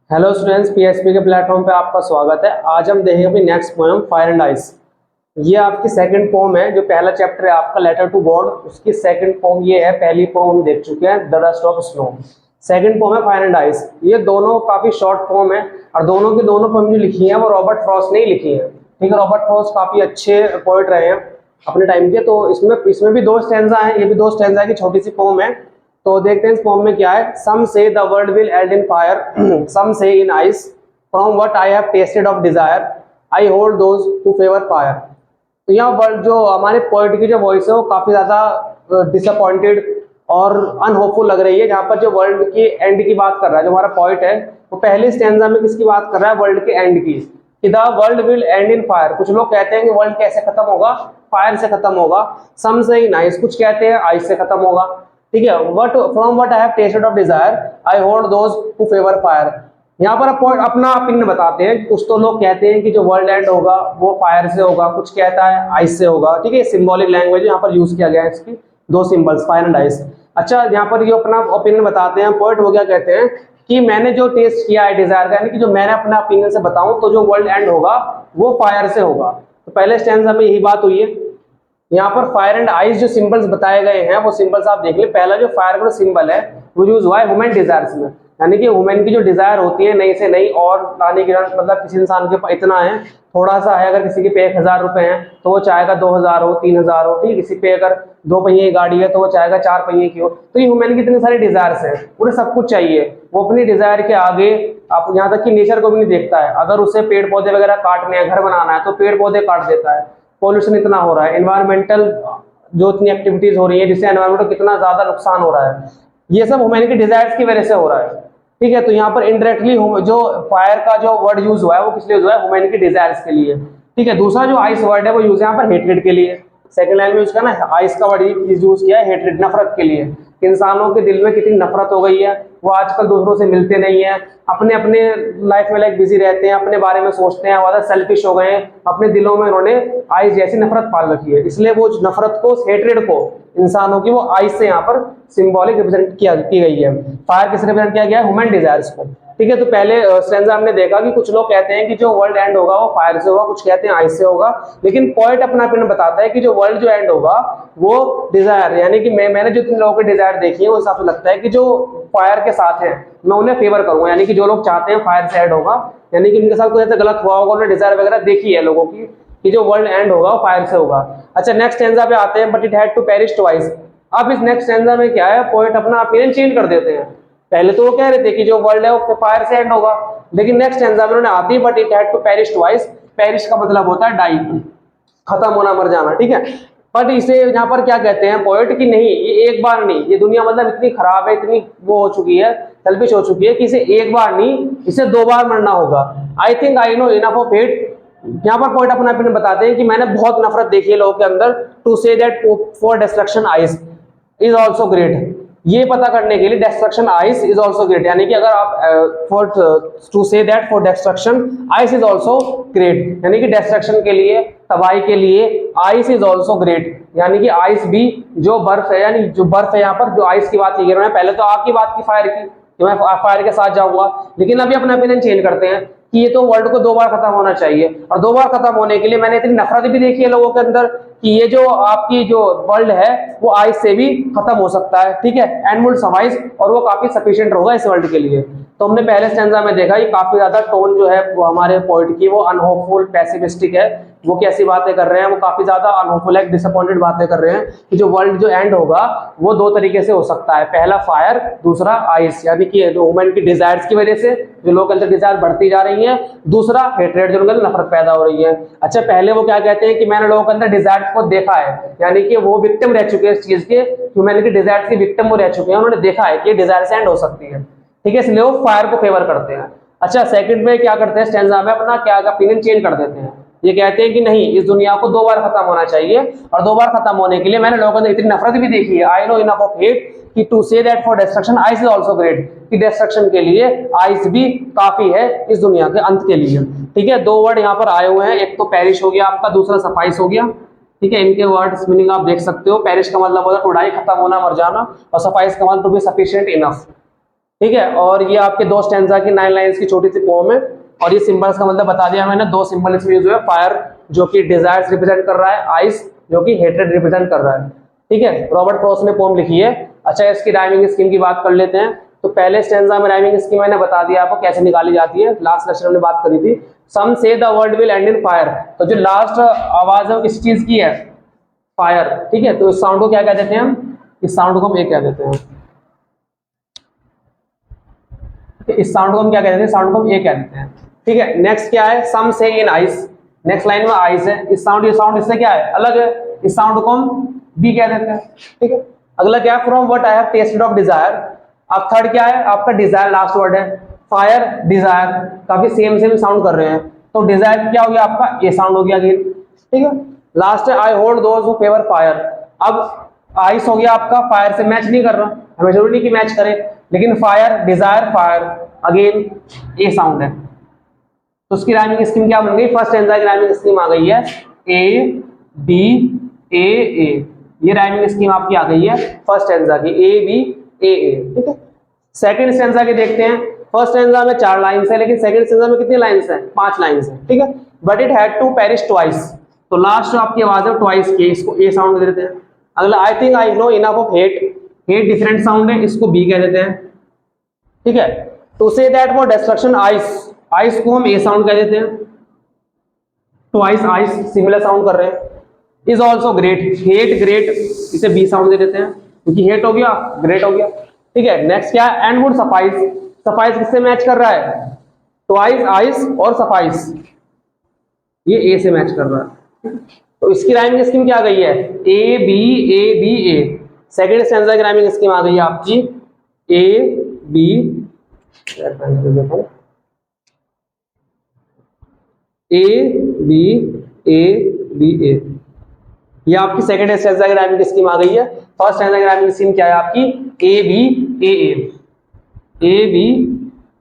Hello students, PHP के platform पे आपका स्वागत है। आज हम देखेंगे अपनी next poem fire and ice. ये आपकी सेकंड पोएम है। जो पहला चैप्टर है आपका लेटर टू गॉड, उसकी सेकंड पोएम ये है। पहली पोएम हम देख चुके हैं the rust of snow. Second poem है फायर एंड आइस। ये दोनों काफी शॉर्ट पोएम है और दोनों की दोनों पोएम जो लिखी है वो रॉबर्ट फ्रॉस्ट ने ही लिखी है। ठीक है, रॉबर्ट फ्रॉस्ट काफी अच्छे पोएट रहे हैं अपने टाइम के। तो इसमें इसमें भी दो स्टैंजा है, ये भी दो स्टैंजा की छोटी सी पोएम है। तो देखते हैं इस पोएम में क्या है। Some say the world will end in fire, some say in ice, from what I have tasted of desire I hold those who favour fire. तो यहाँ वर्ल्ड जो हमारे पोएट की जो वॉइस है वो काफी ज्यादा डिसअपॉइंटेड और अनहोपफुल लग रही है। जहाँ पर जो वर्ल्ड की एंड की बात कर रहा है जो हमारा पोएट है, वो पहले स्टैंजा में किसकी बात कर रहा है? वर्ल्ड के एंड की, कि the world will end in fire. कुछ लोग कहते हैं कि वर्ल्ड कैसे खत्म होगा? फायर से खत्म होगा। सम से इन आइस, कुछ कहते हैं आइस से खत्म होगा। ठीक है, what from what I have tasted of desire I hold those who favour fire. यहाँ पर अपना ओपिनियन बताते हैं। कुछ तो लोग कहते हैं कि जो वर्ल्ड एंड होगा वो फायर से होगा, कुछ कहता है आइस से होगा। ठीक है, सिंबॉलिक लैंग्वेज यहाँ पर यूज किया गया है, इसकी दो सिंबल्स फायर एंड आइस। अच्छा, यहाँ पर ये अपना ओपिनियन बताते हैं पोएट। वो क्या कहते हैं कि मैंने जो टेस्ट किया है डिजायर का, यानी कि जो मैंने अपना ओपिनियन से बताऊं तो जो वर्ल्ड एंड होगा वो फायर से होगा। तो पहले स्टैंजा में यही बात हुई है। यहाँ पर फायर एंड आइस जो सिंबल्स बताए गए हैं वो सिंबल्स आप देख ले। पहला जो फायर का सिंबल है वो यूज हुआ है ह्यूमन डिजायर्स में, यानी कि वुमेन की जो डिजायर होती है नई से नई और लाने की, मतलब किसी इंसान के पास इतना है, थोड़ा सा है, अगर किसी के पे 1000 रुपए हैं तो वो चाहेगा 2000 हो, 3000 हो। ठीक है, किसी पे अगर 2 पहिए की गाड़ी है तो वो चाहेगा 4 पहिए की हो। तो ये वुमेन की इतनी सारी डिजायर्स हैं, उन्हें सब कुछ चाहिए। वो अपनी डिजायर के आगे आप यहाँ तक कि नेचर को भी नहीं देखता है। अगर उसे पेड़ पौधे वगैरह काटने हैं, घर बनाना है, तो पेड़ पौधे काट देता है। पॉल्यूशन इतना हो रहा है, एनवायरमेंटल जो इतनी एक्टिविटीज हो रही है जिससे एनवायरमेंट को कितना ज्यादा नुकसान हो रहा है, ये सब ह्यूमन की डिजायर्स की वजह से हो रहा है। ठीक है, तो यहाँ पर इनडायरेक्टली जो फायर का जो वर्ड यूज हुआ है वो किस लिए हुआ है? ह्यूमन की डिजायर्स के लिए। ठीक है, दूसरा जो आइस वर्ड है वो यूज है यहाँ पर हेट्रेड के लिए। सेकंड लाइन में यूज करना है आइस का वर्ड यूज किया है हेट्रेड, नफरत के लिए। इंसानों के दिल में कितनी नफरत हो गई है, वो आजकल दूसरों से मिलते नहीं है, अपने अपने लाइफ में लाइक बिजी रहते हैं, अपने बारे में सोचते हैं, ज्यादा सेल्फिश हो गए हैं। अपने दिलों में उन्होंने आइस जैसी नफरत पाल रखी है, इसलिए वो नफरत को, हेट्रेड को इंसानों की, वो आइस से यहाँ पर सिंबॉलिक रिप्रेजेंट की गई है। फायर किसे रिप्रेजेंट किया गया है? ह्यूमन डिजायर्स को। ठीक है, तो पहले स्टैंजा हमने देखा कि कुछ लोग कहते हैं कि जो वर्ल्ड एंड होगा वो फायर से होगा, कुछ कहते हैं आइस से होगा। लेकिन पॉइंट अपना ओपिनियन बताता है कि जो वर्ल्ड जो एंड होगा वो डिजायर, यानी कि मैंने जो तीन लोगों के डिजायर देखी है, उस हिसाब से लगता है कि जो फायर के साथ है मैं उन्हें फेवर करूंगा। यानी कि जो लोग चाहते हैं फायर से एंड होगा, यानी कि उनके साथ कोई ऐसा गलत हुआ होगा, उन्होंने डिजायर वगैरह देखी है लोगों की कि जो वर्ल्ड एंड होगा वो फायर से होगा। अच्छा, नेक्स्ट स्टैंजा पे आते हैं। But it had to perish twice. अब इस नेक्स्ट स्टैंजा में क्या है, पोएट अपना ओपिनियन चेंज कर देते हैं। पहले तो वो कह रहे थे कि जो वर्ल्ड है वो फायर से एंड होगा, लेकिन नेक्स्ट स्टैंजा में उन्होंने आती है but it had to perish twice. Perish का मतलब होता है डाई, खत्म होना, मर जाना। ठीक है, बट इसे यहाँ पर क्या कहते हैं पोएट की, नहीं ये एक बार नहीं, ये दुनिया मतलब इतनी खराब है, इतनी वो हो चुकी है, सेल्फिश हो चुकी है कि इसे एक बार नहीं, इसे 2 बार मरना होगा। I think I know enough of it. यहाँ पर पॉइंट अपना ओपिनियन बताते हैं कि मैंने बहुत नफरत देखी है लोगों के अंदर। To say that for destruction ice is also great. ये पता करने के लिए destruction ice is also great, यानी कि अगर आप for to say that for destruction ice is also great, यानी कि डिस्ट्रक्शन के लिए, तबाही के लिए आइस इज ऑल्सो ग्रेट, यानी कि आइस भी, जो बर्फ है, यानी जो बर्फ है, यहाँ पर जो आइस की बात की गई है। पहले तो आपकी बात की फायर की कि मैं फायर के साथ जाऊंगा, लेकिन अभी अपना ओपिनियन चेंज करते हैं कि ये तो वर्ल्ड को 2 बार खत्म होना चाहिए। और 2 बार खत्म होने के लिए मैंने इतनी नफरत भी देखी है लोगों के अंदर कि ये जो आपकी जो वर्ल्ड है वो आइस से भी खत्म हो सकता है। ठीक है, एंड वुड सफाइस, और वो काफी सफिशिएंट होगा इस वर्ल्ड के लिए। तो हमने पहले स्टैंजा में देखा ये काफी ज्यादा टोन जो है वो हमारे पोएट की वो अनहोपफुल, पेसिमिस्टिक है। वो कैसी बातें कर रहे हैं, वो काफी ज्यादा अनहोपफुल है, डिसअपॉइंटेड बातें कर रहे हैं कि जो वर्ल्ड जो एंड होगा वो 2 तरीके से हो सकता है। पहला फायर, दूसरा आइस, यानी कि ह्यूमन की डिजायर्स की वजह से जो लोगों के अंदर डिजायर बढ़ती जा रही है, दूसरा हेट्रेड, जो उनके अंदर नफरत पैदा हो रही है। अच्छा, पहले वो क्या कहते हैं कि मैंने लोगों के अंदर डिजायर्स को देखा है, यानी कि वो विक्टिम रह चुके हैं इस चीज के, ह्यूमन की डिजायर्स की विक्टिम वो रह चुके हैं, उन्होंने देखा है कि डिजायर्स एंड हो सकती है। ठीक है, इसलिए वो फायर को फेवर करते हैं। अच्छा, सेकंड में क्या करते हैं, स्टैंजा में अपना क्या ओपिनियन चेंज कर देते हैं। ये कहते हैं कि नहीं, इस दुनिया को 2 बार खत्म होना चाहिए, और 2 बार खत्म होने के लिए मैंने लोगों ने इतनी नफरत भी देखी है। I know enough of hate कि to say that for destruction ice is also great, कि डिस्ट्रक्शन के लिए आइस भी काफी है इस दुनिया के अंत के लिए। ठीक है, 2 वर्ड यहाँ पर आए हुए हैं, एक तो पेरिश हो गया आपका, दूसरा सफाइस हो गया। ठीक है, इनके वर्ड्स मीनिंग आप देख सकते हो। पेरिश का मतलब होता है टू डाई, खत्म होना, मर जाना, और सफाइस का मतलब टू बी सफिशिएंट इनफ। ठीक है। और ये आपके दो स्टैंजा की 9 लाइंस की छोटी सी पोम है। और ये सिंबल्स का मतलब बता दिया मैंने, दो सिंबल इसमें यूज हुए, फायर जो कि डिजायर्स रिप्रेजेंट कर रहा है, आइस जो कि हेट्रेड रिप्रेजेंट कर रहा है। ठीक है, रॉबर्ट फ्रॉस्ट ने पोम लिखी है। अच्छा, इसकी राइमिंग स्कीम की बात कर लेते हैं। तो पहले स्टैंजा में राइमिंग स्कीम मैंने बता दिया आपको कैसे निकाली जाती है, लास्ट लेक्चर में बात करी थी। सम say the word will end in fire, तो जो लास्ट आवाज है वो किस चीज की है, फायर। ठीक है, तो इस साउंड को क्या कह देते हैं हम, इस साउंड को हम एक कह देते हैं, इस साउंड को हम क्या कह देते हैं, साउंड को हम ए कह देते हैं। ठीक है, नेक्स्ट क्या है, some say in ice, next line में आइस है, इस साउंड, ये साउंड इससे क्या है, अलग है, इस साउंड को हम बी कह देते हैं। ठीक है, अगला क्या है, from what I have tasted of Dzire. अब थर्ड क्या है आपका, डिजायर लास्ट वर्ड है, फायर डिजायर काफी सेम सेम साउंड कर रहे हैं, तो डिजायर क्या हो गया आपका, ये साउंड हो गया अगेन। ठीक है, लास्ट है आई hold those who favour fire. अब आइस हो गया आपका, फायर से मैच नहीं कर रहा, हमें जरूरी नहीं कि मैच करे, लेकिन फायर डिजायर फायर अगेन ए साउंड है, तो उसकी राइमिंग स्कीम क्या बन गई, फर्स्ट स्टैंजा की राइमिंग स्कीम आ गई है ए बी ए, ये राइमिंग स्कीम आपकी आ गई है फर्स्ट स्टैंजा की, ए बी ए। ठीक है, सेकंड स्टैंजा की देखते हैं। फर्स्ट स्टैंजा में 4 लाइंस है, लेकिन सेकंड स्टैंजा में कितनी लाइंस है, 5 लाइंस है। ठीक है, but it had to perish twice, तो लास्ट जो आपकी आवाज है ट्वाइस की, इसको ए साउंड दे देते हैं। अगला I think I know enough of hate, hate different sound है, इसको बी कह देते हैं। ठीक है, to say that for destruction ice, ice को हम ए साउंड कह देते हैं, ट्वाइस आइस सिमिलर साउंड कर रहे हैं। Is also great, hate great, इसे बी साउंड दे देते हैं, क्योंकि हेट हो गया ग्रेट हो गया। ठीक है, नेक्स्ट क्या है, एंड वुड सफाइस, सफाइस किससे मैच कर रहा है, ट्वाइस आइस और सफाइस, ये ए से मैच कर रहा है। तो इसकी राइमिंग स्कीम क्या आ गई है, A B A. Second stanza की राइमिंग स्कीम आ गई है आपकी ए बी ए। ये आपकी सेकंड स्टैंजा की राइमिंग स्कीम आ गई है। फर्स्ट स्टैंजा की राइमिंग स्कीम क्या है आपकी, ए बी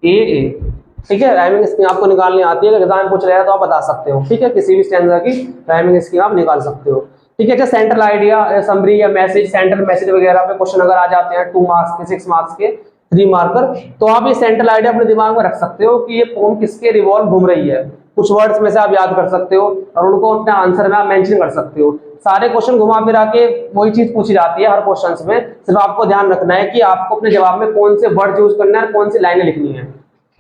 ए। ठीक है, राइमिंग स्कीम आपको निकालनी आती है, अगर एग्जाम पूछ रहा है तो आप बता सकते हो। ठीक है, किसी भी स्टैंजा की राइमिंग स्कीम आप निकाल सकते हो। ठीक है, अच्छा सेंट्रल आइडिया, समरी या मैसेज, सेंट्रल मैसेज वगैरह पे क्वेश्चन अगर आ जाते हैं 2 मार्क्स के, 6 मार्क्स के, 3 मार्कर, तो आप ये सेंट्रल आइडिया अपने दिमाग में रख सकते हो कि ये पोम किसके रिवॉल्व घूम रही है। कुछ वर्ड्स में से आप याद कर सकते हो और उनको अपने आंसर में आप मेंशन कर सकते हो। सारे क्वेश्चन घुमा फिरा के वही चीज पूछी जाती है हर क्वेश्चन में, सिर्फ आपको ध्यान रखना है कि आपको अपने जवाब में कौन से वर्ड यूज करना है, कौन सी लाइनें लिखनी है।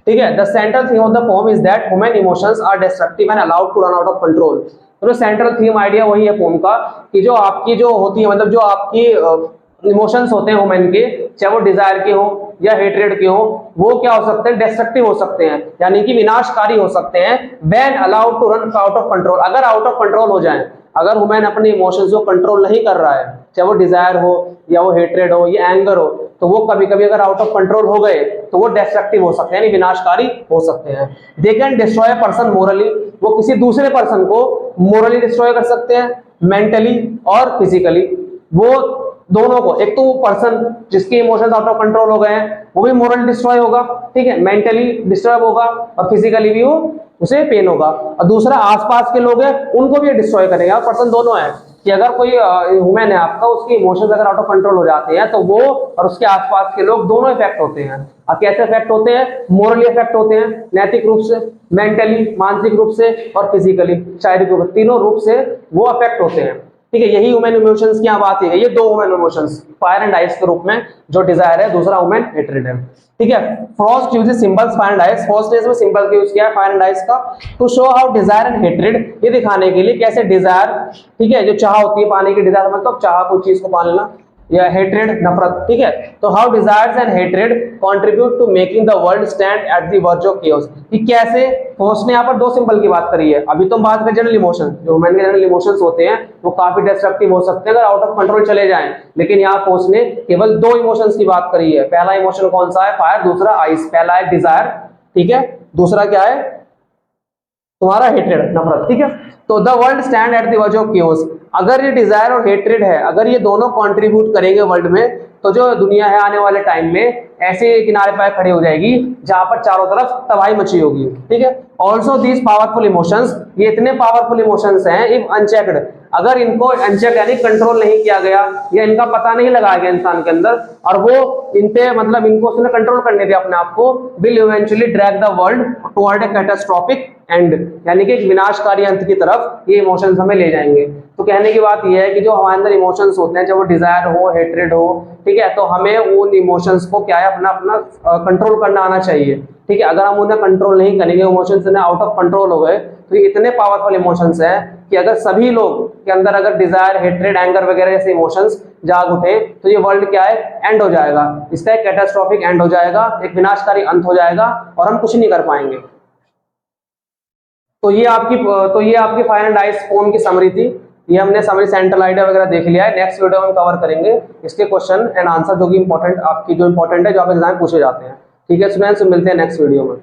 ठीक है, the central theme of the poem is that human emotions are destructive and allowed to run out of control. तो सेंट्रल थीम आइडिया वही है पोम का, कि जो आपकी जो होती है, मतलब जो आपकी इमोशंस होते हैं ह्यूमन के, चाहे वो डिजायर के हो या हेट्रेड के हो, वो क्या हो सकते हैं, डिस्ट्रक्टिव हो सकते हैं, यानी कि विनाशकारी हो सकते हैं। When allowed to run out of control, अगर आउट ऑफ कंट्रोल हो जाए, अगर ह्यूमन अपने इमोशंस को कंट्रोल नहीं कर रहा है, चाहे वो डिजायर हो या वो हेट्रेड हो या एंगर हो, तो वो कभी कभी अगर आउट ऑफ कंट्रोल हो गए तो वो डिस्ट्रक्टिव हो सकते हैं, यानी विनाशकारी हो सकते हैं। They can destroy a person morally, वो किसी दूसरे पर्सन को मोरली डिस्ट्रॉय कर सकते हैं, मेंटली और फिजिकली, वो दोनों को। एक तो वो पर्सन जिसके इमोशंस आउट ऑफ कंट्रोल हो गए हैं वो भी मोरली डिस्ट्रॉय होगा, ठीक है, मेंटली डिस्टर्ब होगा और फिजिकली भी वो उसे पेन होगा, और दूसरा आसपास के लोग हैं उनको भी डिस्ट्रॉय करेगा। पर्सन दोनों है कि अगर कोई ह्यूमन है आपका, उसके इमोशंस अगर आउट ऑफ कंट्रोल हो जाते हैं तो वो और उसके आसपास के लोग दोनों इफेक्ट होते हैं। अब कैसे इफेक्ट होते हैं, मोरली इफेक्ट होते हैं, नैतिक रूप से, मेंटली मानसिक रूप से और फिजिकली शारीरिक रूप से, तीनों रूप से वो अफेक्ट होते हैं। ठीक है, यही ह्यूमन इमोशंस की बात है, ये दो human emotions, fire and ice के रूप में, जो डिजायर है, दूसरा ह्यूमन हेट्रेड है। ठीक है, Frost uses symbols fire and ice, first case में सिंबल का यूज किया है फायर एंड आइस का, to show how desire and hatred, ये दिखाने के लिए कैसे डिजायर, ठीक है, जो चाह होती है पाने की, डिजायर मतलब चाह कोई चीज को पा लेना, या हेट्रेड नफरत, ठीक है, तो how desires and hatred contribute to making the world stand at the verge of chaos, कि कैसे फोर्स ने यहाँ पर दो सिंबल की बात करी है। अभी तो हम बात करें जनरल इमोशन, जो ह्यूमन के जनरल इमोशंस होते हैं वो काफी डिस्ट्रक्टिव हो सकते हैं अगर आउट ऑफ कंट्रोल चले जाएं, लेकिन यहाँ फोर्स ने केवल दो इमोशंस की बात करी है। पहला इमोशन कौन सा है, फायर, दूसरा आइस। पहला है डिजायर, ठीक है, दूसरा क्या है तुम्हारा हेट्रेड, नफरत, ठीक है। तो the world stand at the verge of chaos, अगर ये डिजायर और हेट्रेड है, अगर ये दोनों कंट्रीब्यूट करेंगे वर्ल्ड में, तो जो दुनिया है आने वाले टाइम में ऐसे किनारे पर खड़ी हो जाएगी जहां पर चारों तरफ तबाही मची होगी, ठीक है। ऑल्सो दीज पावरफुल इमोशंस, ये इतने पावरफुल इमोशंस हैं, इफ अनचेक्ड, अगर इनको अनचेक यानी कंट्रोल नहीं किया गया या इनका पता नहीं लगाया गया इंसान के अंदर और वो इन पे मतलब इनको उसने कंट्रोल करने दिया अपने आप को, will eventually drag the world toward A catastrophic and, यानी कि एक विनाशकारी अंत की तरफ ये इमोशंस हमें ले जाएंगे। तो कहने की बात ये है कि जो हमारे अंदर इमोशंस होते हैं, चाहे वो डिजायर हो, हेट्रेड हो, ठीक है, तो हमें उन इमोशंस को क्या है अपना अपना कंट्रोल करना आना चाहिए। ठीक है, अगर हम उन्हें कंट्रोल नहीं करेंगे, इमोशंस आउट ऑफ कंट्रोल हो गए, तो ये इतने पावरफुल इमोशंस हैं कि अगर सभी लोग के अंदर अगर डिजायर, हेट्रेड, एंगर वगैरह जैसे इमोशंस जाग उठे तो ये वर्ल्ड क्या है, एंड हो जाएगा, इसका एक कैटास्ट्रॉफिक एंड हो जाएगा, एक विनाशकारी अंत हो जाएगा और हम कुछ नहीं कर पाएंगे। तो ये आपकी फायर एंड आइस पोएम की समरी थी। ये हमने समरी सेंट्रल आइडिया वगैरह देख लिया है। नेक्स्ट वीडियो में कवर करेंगे इसके क्वेश्चन एंड आंसर जो कि इंपॉर्टेंट है, जो आप एग्जाम में पूछे जाते हैं। ठीक है स्टूडेंट्स, मिलते हैं नेक्स्ट वीडियो में।